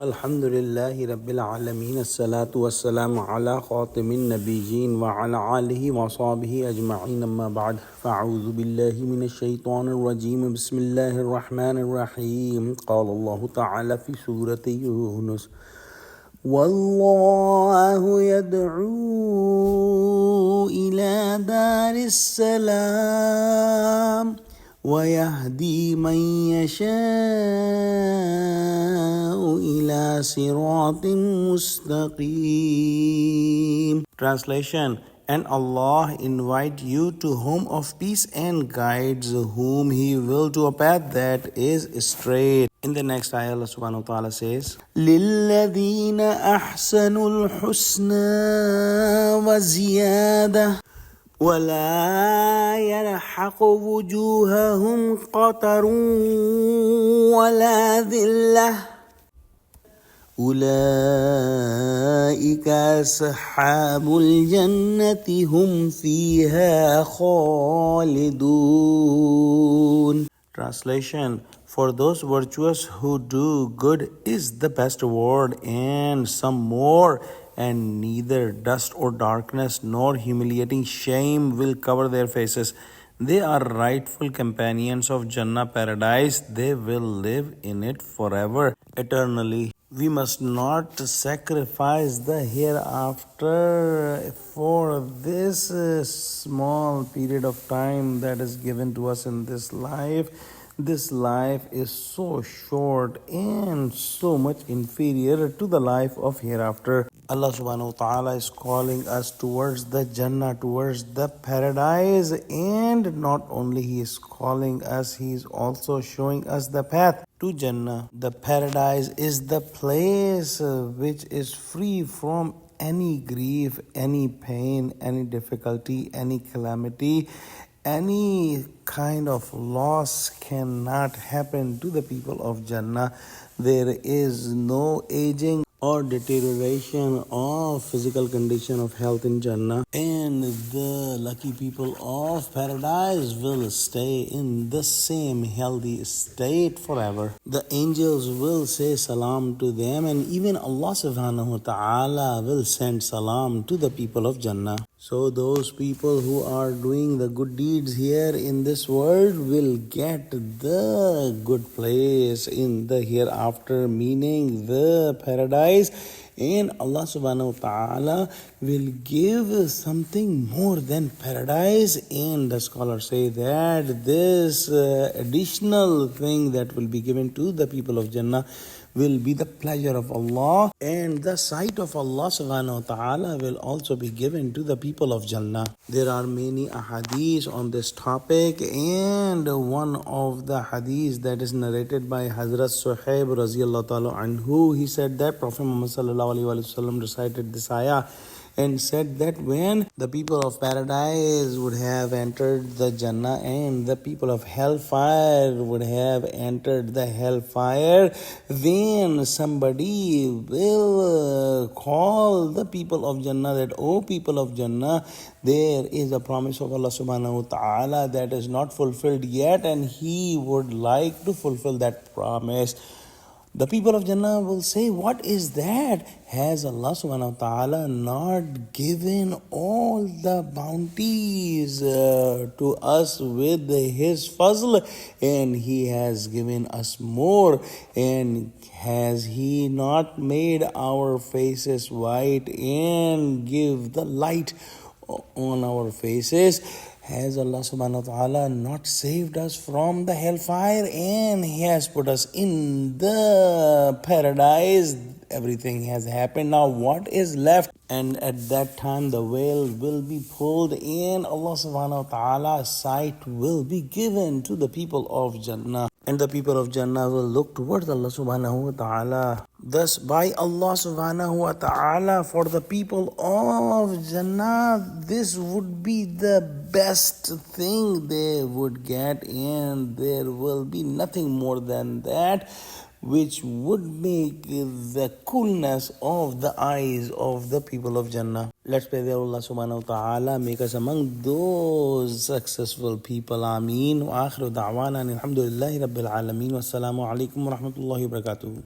Alhamdulillahi Rabbil Alameen. As-salatu was-salamu ala khatimin nabiyyin wa ala alihi wa sahbihi ajma'in, amma ba'd. Fa'udhu billahi minash shaitanir rajim. Bismillahir rahmanir rahim. Qala Allahu ta'ala fi Surah Yunus. Wallahu yad'u ila daris salam ويهدي من يشاء إلى صراط مستقيم. Translation: And Allah invite you to home of peace and guides whom He will to a path that is straight. In the next ayah, Allah subhanahu wa ta'ala says, لِلَّذِينَ أَحْسَنُوا الْحُسْنَى وَزِيَادَةٌ ولا يرحق وجوههم قتر ولا ذلة أولئك أصحاب الجنة هم فيها خالدون. Translation: For those virtuous who do good is the best reward, and some more, and neither dust or darkness nor humiliating shame will cover their faces. They are rightful companions of Jannah paradise. They will live in it forever, eternally. We must not sacrifice the hereafter for this small period of time that is given to us in this life. This life is so short and so much inferior to the life of hereafter. Allah subhanahu wa ta'ala is calling us towards the Jannah, towards the paradise, and not only He is calling us, He is also showing us the path to Jannah. The paradise is the place which is free from any grief, any pain, any difficulty, any calamity. Any kind of loss cannot happen to the people of Jannah. There is no aging or deterioration of physical condition of health in Jannah, and the lucky people of paradise will stay in the same healthy state forever. The angels will say salam to them, and even Allah subhanahu wa ta'ala will send salam to the people of Jannah. So those people who are doing the good deeds here in this world will get the good place in the hereafter, meaning the paradise. And Allah subhanahu wa ta'ala will give something more than paradise. And the scholars say that this additional thing that will be given to the people of Jannah will be the pleasure of Allah, and the sight of Allah subhanahu wa ta'ala will also be given to the people of Jannah. There are many ahadith on this topic, and one of the hadith that is narrated by Hazrat Suhaib raziyallahu ta'ala anhu, he said that Prophet Muhammad sallallahu alaihi wasallam recited this ayah and said that when the people of paradise would have entered the Jannah and the people of hellfire would have entered the hellfire, then somebody will call the people of Jannah that, "O people of Jannah, there is a promise of Allah subhanahu wa ta'ala that is not fulfilled yet, and He would like to fulfill that promise." The people of Jannah will say, "What is that? Has Allah subhanahu wa ta'ala not given all the bounties to us with His fazl? And He has given us more. And has He not made our faces white and give the light on our faces? Has Allah subhanahu wa ta'ala not saved us from the hellfire, and He has put us in the paradise? Everything has happened. Now what is left?" And at that time the veil will be pulled, and Allah subhanahu wa ta'ala's sight will be given to the people of Jannah. And the people of Jannah will look towards Allah subhanahu wa ta'ala. Thus, by Allah subhanahu wa ta'ala, for the people of Jannah, this would be the best thing they would get, and there will be nothing more than that which would make the coolness of the eyes of the people of Jannah. Let's pray that Allah subhanahu wa ta'ala make us among those successful people. Ameen. Wa akhiru da'wana alhamdulillahi rabbil alameen. Wassalamu alaikum wa rahmatullahi wa barakatuh.